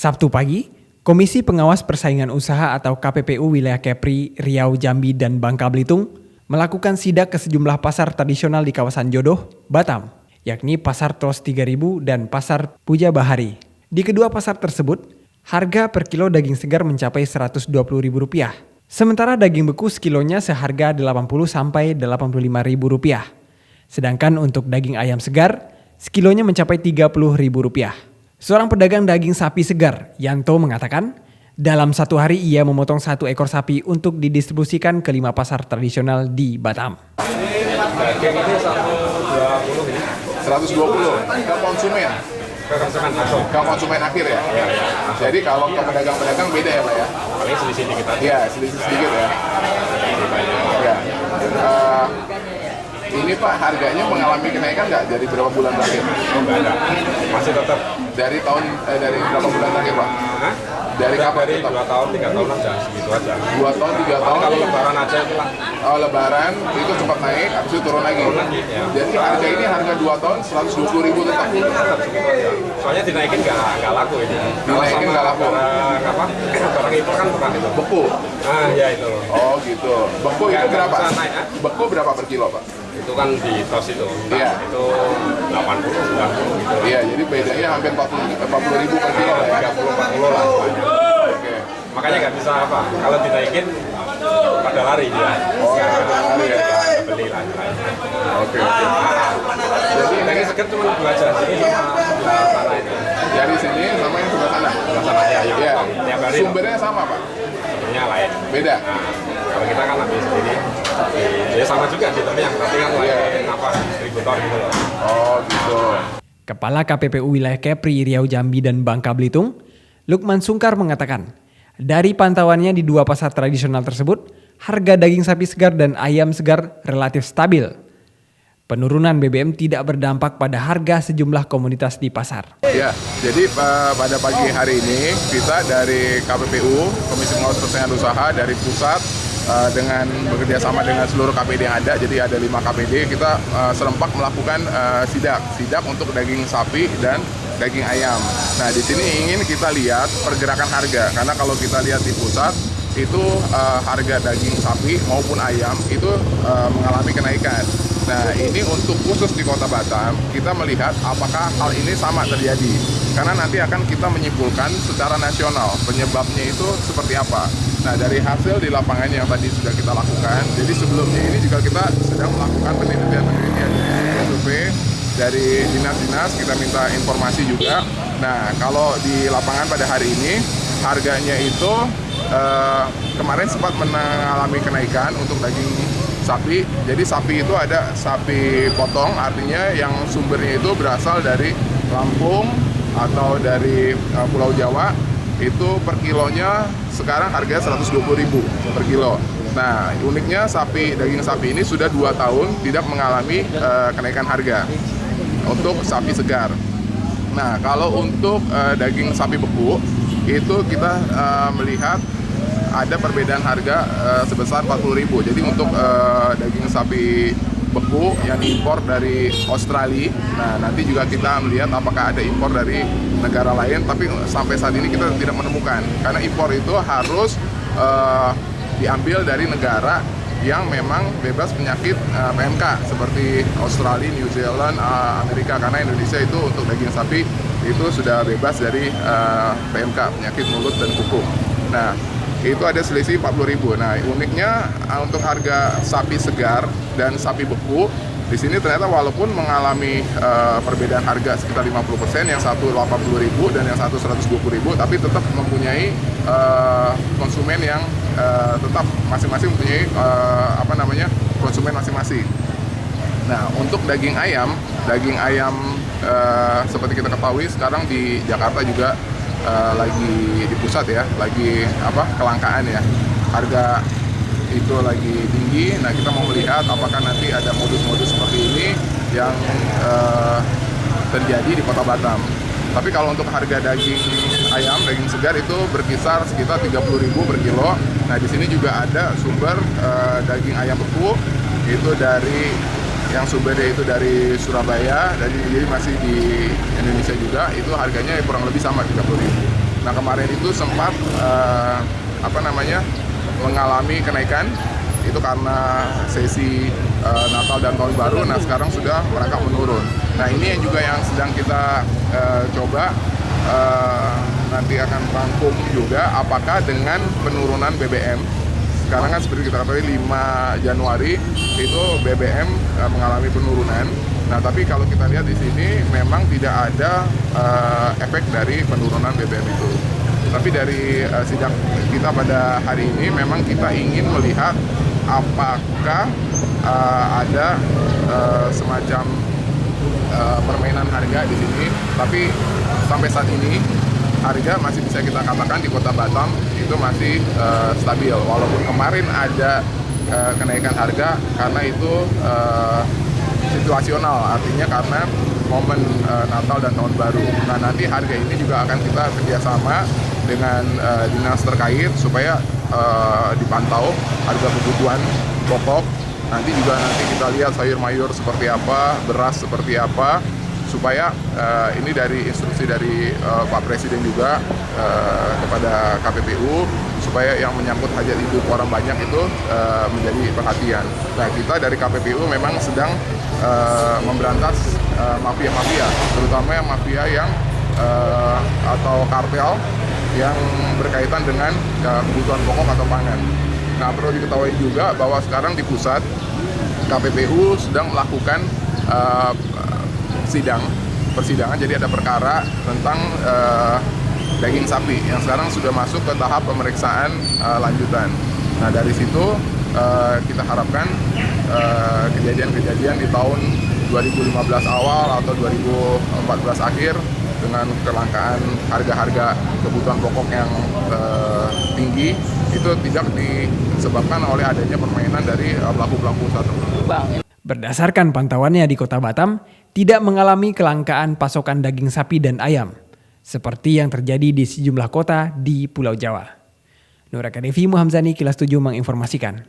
Sabtu pagi, Komisi Pengawas Persaingan Usaha atau KPPU Wilayah Kepri, Riau, Jambi, dan Bangka Belitung melakukan sidak ke sejumlah pasar tradisional di kawasan Jodoh, Batam, yakni Pasar Tros 3000 dan Pasar Puja Bahari. Di kedua pasar tersebut, harga per kilo daging segar mencapai Rp120.000. Sementara daging beku sekilonya seharga Rp80-Rp85.000. Sedangkan untuk daging ayam segar, sekilonya mencapai Rp30.000. Seorang pedagang daging sapi segar, Yanto, mengatakan, dalam satu hari ia memotong 1 ekor sapi untuk didistribusikan ke 5 pasar tradisional di Batam. Daging ini 120 ini. 120 ke konsumen? Ke konsumen akhir ya? Ya. Jadi kalau ke pedagang-pedagang beda ya Pak ya? Paling selisih dikit aja. Iya, selisih sedikit ya. Ya. Ini Pak, harganya mengalami kenaikan nggak dari berapa bulan terakhir? Enggak ada. Masih tetap. Dari berapa bulan terakhir Pak? Hah? Dari kapan Dari tetap? 2 tahun, 3 tahun aja, segitu aja. 2 tahun, 3 tahun? Kalau lebaran aja itu lah. Oh, lebaran itu sempat naik, habis itu turun lagi. Ya. Jadi harga ini harga 2 tahun Rp120.000 tetap. Tetap segitu aja. Soalnya dinaikin nggak laku ini. Dinaikin nggak laku. Barang impor kan bukan itu. Beku? Ah, ya itu. Oh gitu. Beku itu Nggak berapa? bisa naik, ha? Beku berapa per kilo Pak? Itu kan di tos itu. Iya. Itu 80, 90 gitu. Iya, jadi bedanya hampir 40.000 per kilo lah ya. 30, 40 lah. Oke. Makanya nggak bisa apa. Kalau dinaikin pada lari dia. Oh, lari ya. Beli lah. Oke. Jadi daging segar cuma 2 aja. Sini sama sebelah sana ini. Dari sini sama yang sebelah sana. Sebelah sana ya. Iya. Tiap hari. Sumbernya sama Pak? Sumbernya lain. Beda? Nah, kalau kita kan habis ini, ya sama juga sih, tapi yang tapi kan lain apa distributor gitu loh. Oh gitu. Kepala KPPU Wilayah Kepri, Riau, Jambi, dan Bangka Belitung, Lukman Sungkar mengatakan, dari pantauannya di 2 pasar tradisional tersebut, harga daging sapi segar dan ayam segar relatif stabil. Penurunan BBM tidak berdampak pada harga sejumlah komoditas di pasar. Ya, jadi pada pagi hari ini kita dari KPPU, Komisi Pengawas Persaingan Usaha dari pusat dengan bekerja sama dengan seluruh KPD yang ada, jadi ada 5 KPD, kita serempak melakukan sidak untuk daging sapi dan daging ayam. Nah, di sini ingin kita lihat pergerakan harga, karena kalau kita lihat di pusat itu harga daging sapi maupun ayam itu mengalami kenaikan. Nah, ini untuk khusus di Kota Batam, kita melihat apakah hal ini sama terjadi. Karena nanti akan kita menyimpulkan secara nasional penyebabnya itu seperti apa. Nah, dari hasil di lapangan yang tadi sudah kita lakukan, jadi sebelumnya ini juga kita sedang melakukan penelitian survei dari dinas-dinas, kita minta informasi juga. Nah, kalau di lapangan pada hari ini, harganya itu kemarin sempat mengalami kenaikan untuk daging sapi. Jadi sapi itu ada sapi potong, artinya yang sumbernya itu berasal dari Lampung atau dari Pulau Jawa. Itu per kilonya sekarang harganya Rp120.000 per kilo. Nah, uniknya daging sapi ini sudah 2 tahun tidak mengalami kenaikan harga untuk sapi segar. Nah, kalau untuk daging sapi beku itu kita melihat ada perbedaan harga sebesar Rp40.000. Jadi untuk daging sapi beku yang diimpor dari Australia, nah nanti juga kita melihat apakah ada impor dari negara lain, tapi sampai saat ini kita tidak menemukan, karena impor itu harus diambil dari negara yang memang bebas penyakit PMK seperti Australia, New Zealand, Amerika, karena Indonesia itu untuk daging sapi itu sudah bebas dari PMK, penyakit mulut dan kuku. Nah, itu ada selisih Rp40.000. Nah, uniknya untuk harga sapi segar dan sapi beku di sini ternyata walaupun mengalami perbedaan harga sekitar 50%, yang satu Rp80.000 dan yang satu Rp120.000, tapi tetap mempunyai konsumen yang tetap masing-masing mempunyai konsumen masing-masing. Nah, untuk daging ayam seperti kita ketahui sekarang di Jakarta juga lagi di pusat ya, lagi kelangkaan ya, harga itu lagi tinggi. Nah, kita mau melihat apakah nanti ada modus-modus seperti ini yang terjadi di Kota Batam. Tapi kalau untuk harga daging ayam, daging segar itu berkisar sekitar Rp30.000 per kilo. Nah, di sini juga ada sumber daging ayam beku itu yang sumbernya itu dari Surabaya, jadi masih di Indonesia juga, itu harganya kurang lebih sama Rp30.000. Nah kemarin itu sempat mengalami kenaikan itu karena sesi Natal dan Tahun Baru. Nah sekarang sudah merangkak menurun. Nah ini yang juga yang sedang kita coba nanti akan rangkum juga apakah dengan penurunan BBM. Sekarang kan seperti kita ketahui 5 Januari itu BBM mengalami penurunan. Nah tapi kalau kita lihat di sini memang tidak ada efek dari penurunan BBM itu. Tapi dari sidang kita pada hari ini memang kita ingin melihat apakah ada semacam permainan harga di sini. Tapi sampai saat ini harga masih bisa kita katakan di Kota Batam itu masih stabil. Walaupun kemarin ada kenaikan harga karena itu situasional, artinya karena momen Natal dan Tahun Baru. Nah nanti harga ini juga akan kita kerjasama dengan dinas terkait supaya dipantau harga kebutuhan pokok. Nanti kita lihat sayur mayur seperti apa, beras seperti apa, supaya ini dari instruksi dari Pak Presiden juga kepada KPPU supaya yang menyangkut hajat hidup orang banyak itu menjadi perhatian. Nah kita dari KPPU memang sedang memberantas mafia-mafia, terutama yang mafia yang atau kartel yang berkaitan dengan kebutuhan pokok atau pangan. Nah perlu diketahui juga bahwa sekarang di pusat KPPU sedang melakukan persidangan, jadi ada perkara tentang daging sapi yang sekarang sudah masuk ke tahap pemeriksaan lanjutan. Nah dari situ kita harapkan kejadian-kejadian di tahun 2015 awal atau 2014 akhir dengan kelangkaan harga-harga kebutuhan pokok yang tinggi itu tidak disebabkan oleh adanya permainan dari pelaku-pelaku usaha tersebut. Berdasarkan pantauannya di Kota Batam, tidak mengalami kelangkaan pasokan daging sapi dan ayam, seperti yang terjadi di sejumlah kota di Pulau Jawa. Nur Akadevi Muhamzani, Kilas 7 menginformasikan.